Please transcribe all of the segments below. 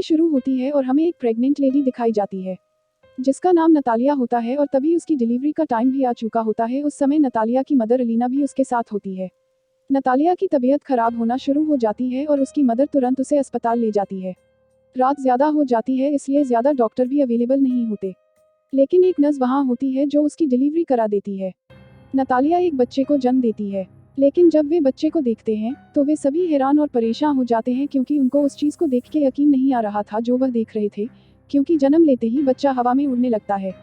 शुरू होती है और हमें एक प्रेग्नेंट लेडी दिखाई जाती है जिसका नाम नतालिया होता है और तभी उसकी डिलीवरी का टाइम भी आ चुका होता है। उस समय नतालिया की मदर अलीना भी उसके साथ होती है। नतालिया की तबीयत खराब होना शुरू हो जाती है और उसकी मदर तुरंत उसे अस्पताल ले जाती है। रात ज़्यादा हो जाती है इसलिए ज़्यादा डॉक्टर भी अवेलेबल नहीं होते, लेकिन एक नर्स वहाँ होती है जो उसकी डिलीवरी करा देती है। नतालिया एक बच्चे को जन्म देती है, लेकिन जब वे बच्चे को देखते हैं तो वे सभी हैरान और परेशान हो जाते हैं क्योंकि उनको उस चीज़ को देख के यकीन नहीं आ रहा था जो वह देख रहे थे, क्योंकि जन्म लेते ही बच्चा हवा में उड़ने लगता है।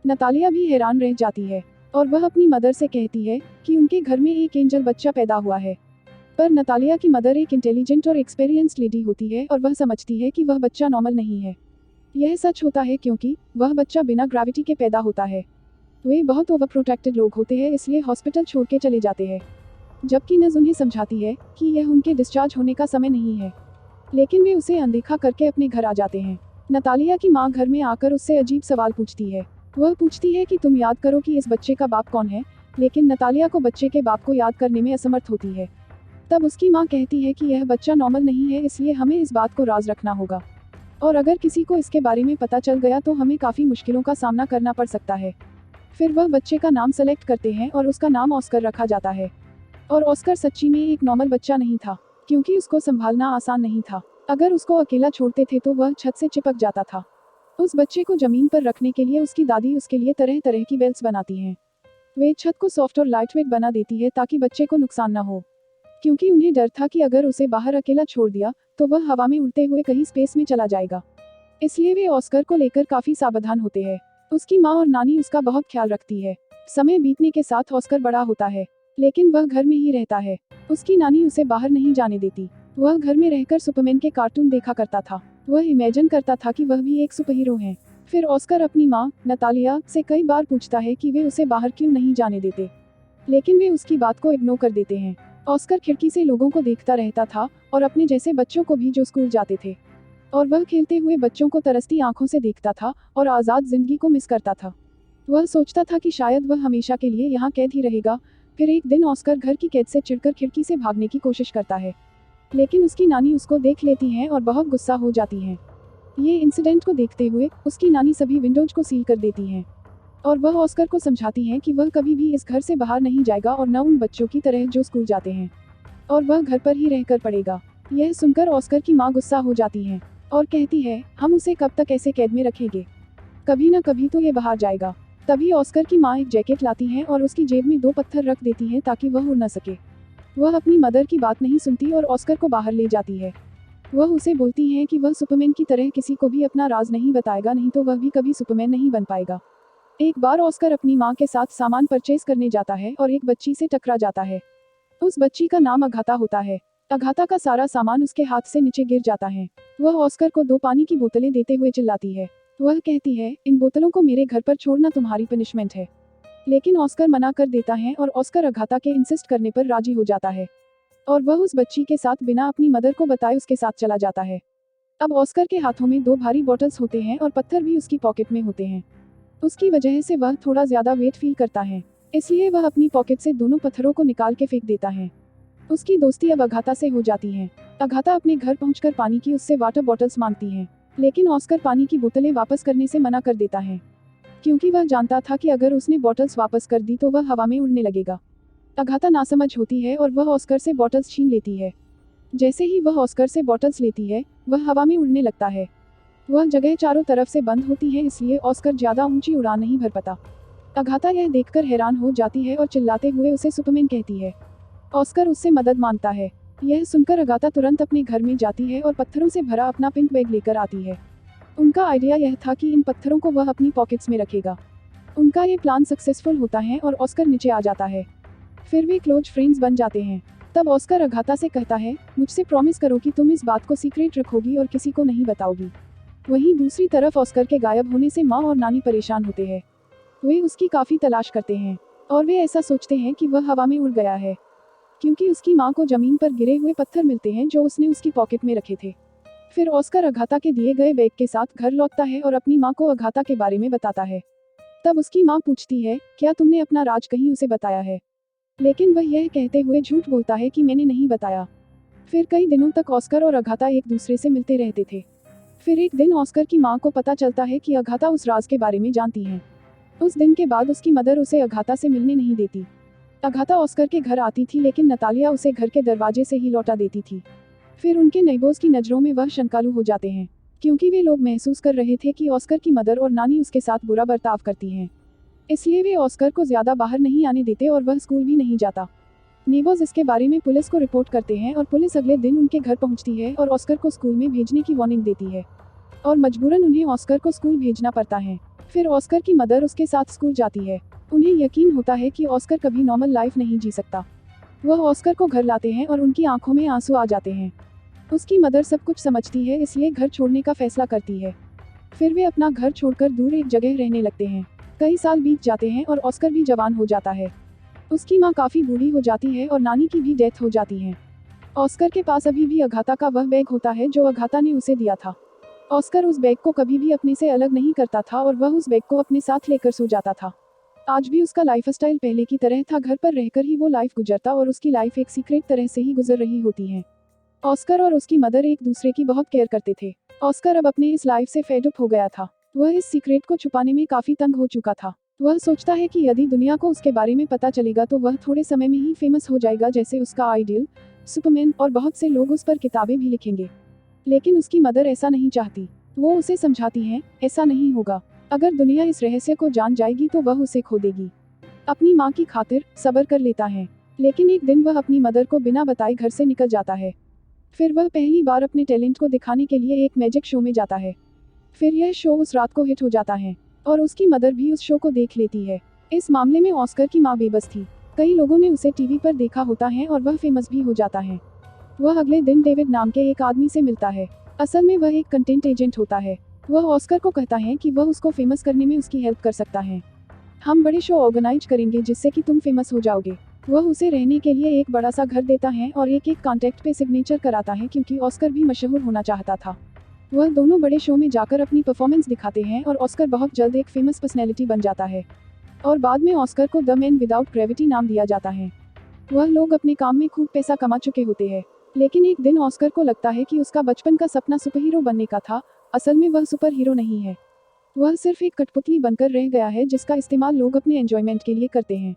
नतालिया भी हैरान रह जाती है और वह अपनी मदर से कहती है कि उनके घर में एक एंजल बच्चा पैदा हुआ है। पर नतालिया की मदर एक इंटेलिजेंट और एक्सपीरियंस्ड लेडी होती है और वह समझती है कि वह बच्चा नॉर्मल नहीं है। यह सच होता है क्योंकि वह बच्चा बिना ग्रेविटी के पैदा होता है। वे बहुत ओवर प्रोटेक्टेड लोग होते हैं इसलिए हॉस्पिटल छोड़ के चले जाते हैं, जबकि नर्स उन्हें समझाती है कि यह उनके डिस्चार्ज होने का समय नहीं है, लेकिन वे उसे अनदेखा करके अपने घर आ जाते हैं। नतालिया की माँ घर में आकर उससे अजीब सवाल पूछती है। वह पूछती है कि तुम याद करो कि इस बच्चे का बाप कौन है, लेकिन नतालिया को बच्चे के बाप को याद करने में असमर्थ होती है। तब उसकी माँ कहती है कि यह बच्चा नॉर्मल नहीं है इसलिए हमें इस बात को राज रखना होगा, और अगर किसी को इसके बारे में पता चल गया तो हमें काफ़ी मुश्किलों का सामना करना पड़ सकता है। फिर वह बच्चे का नाम सेलेक्ट करते हैं और उसका नाम ऑस्कर रखा जाता है। और ऑस्कर सच्ची में एक नॉर्मल बच्चा नहीं था, क्योंकि उसको संभालना आसान नहीं था। अगर उसको अकेला छोड़ते थे तो वह छत से चिपक जाता था। उस बच्चे को जमीन पर रखने के लिए उसकी दादी उसके लिए तरह तरह की बेल्ट्स बनाती हैं। वे छत को सॉफ्ट और लाइटवेट बना देती है ताकि बच्चे को नुकसान न हो, क्योंकि उन्हें डर था कि अगर उसे बाहर अकेला छोड़ दिया तो वह हवा में उड़ते हुए कहीं स्पेस में चला जाएगा। इसलिए वे ऑस्कर को लेकर काफी सावधान होते हैं। उसकी माँ और नानी उसका बहुत ख्याल रखती है। समय बीतने के साथ ऑस्कर बड़ा होता है, लेकिन वह घर में ही रहता है। उसकी नानी उसे बाहर नहीं जाने देती। वह घर में रहकर सुपरमैन के कार्टून देखा करता था। वह इमेजिन करता था कि वह भी एक सुपर हीरो है। फिर ऑस्कर अपनी माँ नतालिया से कई बार पूछता है कि वे उसे बाहर क्यों नहीं जाने देते, लेकिन वे उसकी बात को इग्नोर कर देते हैं। ऑस्कर खिड़की से लोगों को देखता रहता था और अपने जैसे बच्चों को भी जो स्कूल जाते थे, और वह खेलते हुए बच्चों को तरसती आंखों से देखता था और आज़ाद जिंदगी को मिस करता था। वह सोचता था कि शायद वह हमेशा के लिए यहाँ कैद ही रहेगा। फिर एक दिन ऑस्कर घर की कैद से चिढ़कर खिड़की से भागने की कोशिश करता है, लेकिन उसकी नानी उसको देख लेती हैं और बहुत गुस्सा हो जाती हैं। ये इंसिडेंट को देखते हुए उसकी नानी सभी विंडोज को सील कर देती हैं और वह ऑस्कर को समझाती हैं कि वह कभी भी इस घर से बाहर नहीं जाएगा और न उन बच्चों की तरह जो स्कूल जाते हैं, और वह घर पर ही रहकर पढ़ेगा। यह सुनकर ऑस्कर की माँ गुस्सा हो जाती हैं और कहती है, हम उसे कब तक ऐसे कैद में रखेंगे, कभी न कभी तो ये बाहर जाएगा। तभी ऑस्कर की माँ एक जैकेट लाती हैं और उसकी जेब में 2 पत्थर रख देती हैं ताकि वह उड़ न सके। वह अपनी मदर की बात नहीं सुनती और ऑस्कर को बाहर ले जाती है। वह उसे बोलती हैं कि वह सुपरमैन की तरह किसी को भी अपना राज नहीं बताएगा, नहीं तो वह भी कभी सुपरमैन नहीं बन पाएगा। एक बार ऑस्कर अपनी माँ के साथ सामान परचेज करने जाता है और एक बच्ची से टकरा जाता है। उस बच्ची का नाम अगाथा होता है। अगाथा का सारा सामान उसके हाथ से नीचे गिर जाता है। वह ऑस्कर को 2 पानी की बोतलें देते हुए चिल्लाती है। वह कहती है, इन बोतलों को मेरे घर पर छोड़ना तुम्हारी पनिशमेंट है। लेकिन ऑस्कर मना कर देता है और ऑस्कर अगाथा के इंसिस्ट करने पर राजी हो जाता है और वह उस बच्ची के साथ बिना अपनी मदर को बताए उसके साथ चला जाता है। अब ऑस्कर के हाथों में 2 भारी बॉटल्स होते हैं और पत्थर भी उसकी पॉकेट में होते हैं। उसकी वजह से वह थोड़ा ज्यादा वेट फील करता है, इसलिए वह अपनी पॉकेट से दोनों पत्थरों को निकाल के फेंक देता है। उसकी दोस्ती अब अगाथा से हो जाती है। अगाथा अपने घर पहुंचकर पानी की उससे वाटर बॉटल्स मांगती है, लेकिन ऑस्कर पानी की बोतलें वापस करने से मना कर देता है, क्योंकि वह जानता था कि अगर उसने बॉटल्स वापस कर दी तो वह हवा में उड़ने लगेगा। अगाथा नासमझ होती है और वह ऑस्कर से बॉटल्स छीन लेती है। जैसे ही वह ऑस्कर से बॉटल्स लेती है, वह हवा में उड़ने लगता है। वह जगह चारों तरफ से बंद होती है, इसलिए ऑस्कर ज्यादा ऊंची उड़ान नहीं भर पाता। अगाथा यह देखकर हैरान हो जाती है और चिल्लाते हुए उसे सुपरमैन कहती है। ऑस्कर उससे मदद मांगता है। यह सुनकर अगाथा तुरंत अपने घर में जाती है और पत्थरों से भरा अपना पिंक बैग लेकर आती है। उनका आइडिया यह था कि इन पत्थरों को वह अपनी पॉकेट्स में रखेगा। उनका ये प्लान सक्सेसफुल होता है और ऑस्कर नीचे आ जाता है। फिर वे क्लोज फ्रेंड्स बन जाते हैं। तब ऑस्कर अगाथा से कहता है, मुझसे प्रॉमिस करो कि तुम इस बात को सीक्रेट रखोगी और किसी को नहीं बताओगी। वहीं दूसरी तरफ ऑस्कर के गायब होने से माँ और नानी परेशान होते हैं। वे उसकी काफ़ी तलाश करते हैं और वे ऐसा सोचते हैं कि वह हवा में उड़ गया है, क्योंकि उसकी माँ को जमीन पर गिरे हुए पत्थर मिलते हैं जो उसने उसकी पॉकेट में रखे थे। फिर ऑस्कर अगाथा के दिए गए बैग के साथ घर लौटता है और अपनी माँ को अगाथा के बारे में बताता है। तब उसकी माँ पूछती है, क्या तुमने अपना राज कहीं उसे बताया है? लेकिन वह यह कहते हुए झूठ बोलता है कि मैंने नहीं बताया। फिर कई दिनों तक ऑस्कर और अगाथा एक दूसरे से मिलते रहते थे। फिर एक दिन ऑस्कर की माँ को पता चलता है कि अगाथा उस राज के बारे में जानती है। उस दिन के बाद उसकी मदर उसे अगाथा से मिलने नहीं देती। अगाथा ऑस्कर के घर आती थी लेकिन नतालिया उसे घर के दरवाजे से ही लौटा देती थी। फिर उनके नेबर्स की नज़रों में वह शंकालू हो जाते हैं, क्योंकि वे लोग महसूस कर रहे थे कि ऑस्कर की मदर और नानी उसके साथ बुरा बर्ताव करती हैं। इसलिए वे ऑस्कर को ज़्यादा बाहर नहीं आने देते और वह स्कूल भी नहीं जाता। नेबर्स इसके बारे में पुलिस को रिपोर्ट करते हैं और पुलिस अगले दिन उनके घर पहुंचती है और ऑस्कर को स्कूल में भेजने की वार्निंग देती है और मजबूरन उन्हें ऑस्कर को स्कूल भेजना पड़ता है। फिर ऑस्कर की मदर उसके साथ स्कूल जाती है। उन्हें यकीन होता है कि ऑस्कर कभी नॉर्मल लाइफ नहीं जी सकता। वह ऑस्कर को घर लाते हैं और उनकी आंखों में आंसू आ जाते हैं। उसकी मदर सब कुछ समझती है, इसलिए घर छोड़ने का फैसला करती है। फिर वे अपना घर छोड़कर दूर एक जगह रहने लगते हैं। कई साल बीत जाते हैं और ऑस्कर भी जवान हो जाता है। उसकी माँ काफ़ी बूढ़ी हो जाती है और नानी की भी डेथ हो जाती है। ऑस्कर के पास अभी भी अगाथा का वह बैग होता है जो अगाथा ने उसे दिया था। ऑस्कर उस बैग को कभी भी अपने से अलग नहीं करता था और वह उस बैग को अपने साथ लेकर सो जाता था। आज भी उसका लाइफस्टाइल पहले की तरह था, घर पर रहकर ही वो लाइफ गुजरता और उसकी लाइफ एक सीक्रेट तरह से ही गुजर रही होती है। ऑस्कर और उसकी मदर एक दूसरे की बहुत केयर करते थे। ऑस्कर अब अपने इस लाइफ से फेड अप हो गया था। वह इस सीक्रेट को छुपाने में काफ़ी तंग हो चुका था। वह सोचता है कि यदि दुनिया को उसके बारे में पता चलेगा तो वह थोड़े समय में ही फेमस हो जाएगा, जैसे उसका आइडियल सुपरमैन, और बहुत से लोग उस पर किताबें भी लिखेंगे। लेकिन उसकी मदर ऐसा नहीं चाहती। वो उसे समझाती हैं, ऐसा नहीं होगा। अगर दुनिया इस रहस्य को जान जाएगी तो वह उसे खो देगी। अपनी माँ की खातिर सब्र कर लेता है, लेकिन एक दिन वह अपनी मदर को बिना बताए घर से निकल जाता है। फिर वह पहली बार अपने टैलेंट को दिखाने के लिए एक मैजिक शो में जाता है। फिर यह शो उस रात को हिट हो जाता है और उसकी मदर भी उस शो को देख लेती है। इस मामले में ऑस्कर की माँ बेबस थी। कई लोगों ने उसे टीवी पर देखा होता है और वह फेमस भी हो जाता है। वह अगले दिन डेविड नाम के एक आदमी से मिलता है। असल में वह एक कंटेंट एजेंट होता है। वह ऑस्कर को कहता है कि वह उसको फेमस करने में उसकी हेल्प कर सकता है। हम बड़े शो ऑर्गेनाइज करेंगे जिससे कि तुम फेमस हो जाओगे। वह उसे रहने के लिए एक बड़ा सा घर देता है और एक कॉन्टैक्ट पे सिग्नेचर कराता है, क्योंकि ऑस्कर भी मशहूर होना चाहता था। वह दोनों बड़े शो में जाकर अपनी परफॉर्मेंस दिखाते हैं और ऑस्कर बहुत जल्द एक फेमस पर्सनैलिटी बन जाता है और बाद में ऑस्कर को द मैन विदाउट ग्रेविटी नाम दिया जाता है। वह लोग अपने काम में खूब पैसा कमा चुके होते हैं, लेकिन एक दिन ऑस्कर को लगता है कि उसका बचपन का सपना सुपर हीरो बनने का था। असल में वह सुपर हीरो नहीं है, वह सिर्फ एक कठपुतली बनकर रह गया है जिसका इस्तेमाल लोग अपने एंजॉयमेंट के लिए करते हैं।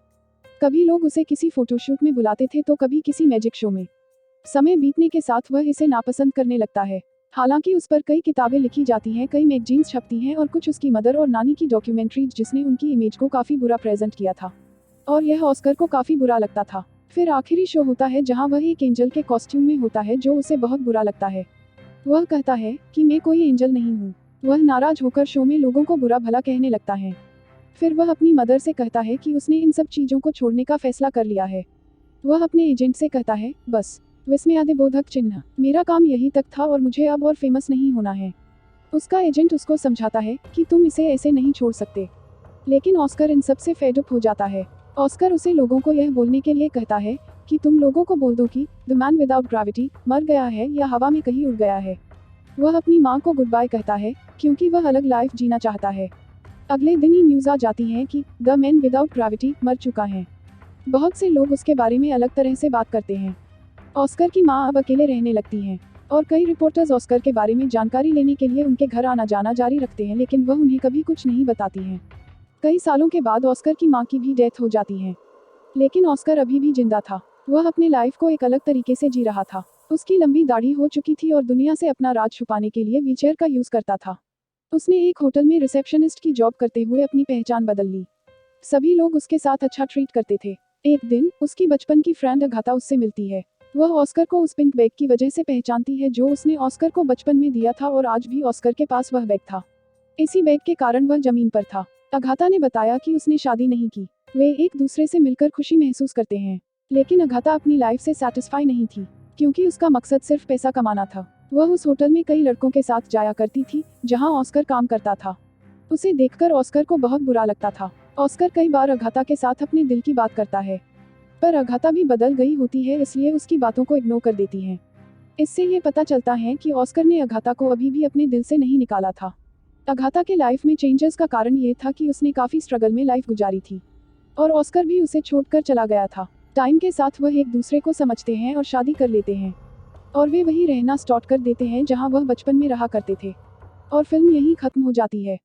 कभी लोग उसे किसी फोटोशूट में बुलाते थे तो कभी किसी मैजिक शो में। समय बीतने के साथ वह इसे नापसंद करने लगता है। हालांकि उस पर कई किताबें लिखी जाती हैं, कई मैगजीन्स छपती हैं और कुछ उसकी मदर और नानी की डॉक्यूमेंट्रीज जिसने उनकी इमेज को काफ़ी बुरा प्रेजेंट किया था और यह ऑस्कर को काफ़ी बुरा लगता था। फिर आखिरी शो होता है जहां वह एक एंजल के कॉस्ट्यूम में होता है जो उसे बहुत बुरा लगता है। वह कहता है कि मैं कोई एंजल नहीं हूँ। वह नाराज होकर शो में लोगों को बुरा भला कहने लगता है। फिर वह अपनी मदर से कहता है कि उसने इन सब चीज़ों को छोड़ने का फैसला कर लिया है। वह अपने एजेंट से कहता है, बस विस्मयादिबोधक चिन्ह, मेरा काम यही तक था और मुझे अब और फेमस नहीं होना है। उसका एजेंट उसको समझाता है कि तुम इसे ऐसे नहीं छोड़ सकते, लेकिन ऑस्कर इन सब से फेड अप हो जाता है। ऑस्कर उसे लोगों को यह बोलने के लिए कहता है कि तुम लोगों को बोल दो कि द मैन विदाउट ग्रेविटी मर गया है या हवा में कहीं उड़ गया है। वह अपनी माँ को गुड बाय कहता है क्योंकि वह अलग लाइफ जीना चाहता है। अगले दिन ही न्यूज़ आ जाती है कि द मैन विदाउट ग्रेविटी मर चुका है। बहुत से लोग उसके बारे में अलग तरह से बात करते हैं। ऑस्कर की माँ अब अकेले रहने लगती हैं और कई रिपोर्टर्स ऑस्कर के बारे में जानकारी लेने के लिए उनके घर आना जाना जारी रखते हैं, लेकिन वह उन्हें कभी कुछ नहीं बताती हैं। कई सालों के बाद ऑस्कर की माँ की भी डेथ हो जाती है, लेकिन ऑस्कर अभी भी जिंदा था। वह अपने लाइफ को एक अलग तरीके से जी रहा था। उसकी लंबी दाढ़ी हो चुकी थी और दुनिया से अपना राज छुपाने के लिए व्हीलचेयर का यूज़ करता था। उसने एक होटल में रिसेप्शनिस्ट की जॉब करते हुए अपनी पहचान बदल ली। सभी लोग उसके साथ अच्छा ट्रीट करते थे। एक दिन उसकी बचपन की फ्रेंड अगाथा उससे मिलती है। वह ऑस्कर को उस पिंक बैग की वजह से पहचानती है जो उसने ऑस्कर को बचपन में दिया था और आज भी ऑस्कर के पास वह बैग था। इसी बैग के कारण वह जमीन पर था। अगाथा ने बताया कि उसने शादी नहीं की। वे एक दूसरे से मिलकर खुशी महसूस करते हैं, लेकिन अगाथा अपनी लाइफ से सैटिस्फाई नहीं थी क्योंकि उसका मकसद सिर्फ पैसा कमाना था। वह उस होटल में कई लड़कों के साथ जाया करती थी जहां ऑस्कर काम करता था। उसे देखकर ऑस्कर को बहुत बुरा लगता था। ऑस्कर कई बार अगाथा के साथ अपने दिल की बात करता है, पर अगाथा भी बदल गई होती है, इसलिए उसकी बातों को इग्नोर कर देती है। इससे ये पता चलता है कि ऑस्कर ने अगाथा को अभी भी अपने दिल से नहीं निकाला था। अगाथा के लाइफ में चेंजेस का कारण ये था कि उसने काफ़ी स्ट्रगल में लाइफ गुजारी थी और ऑस्कर भी उसे छोड़कर चला गया था। टाइम के साथ वह एक दूसरे को समझते हैं और शादी कर लेते हैं और वे वही रहना स्टार्ट कर देते हैं जहां वह बचपन में रहा करते थे। और फिल्म यहीं खत्म हो जाती है।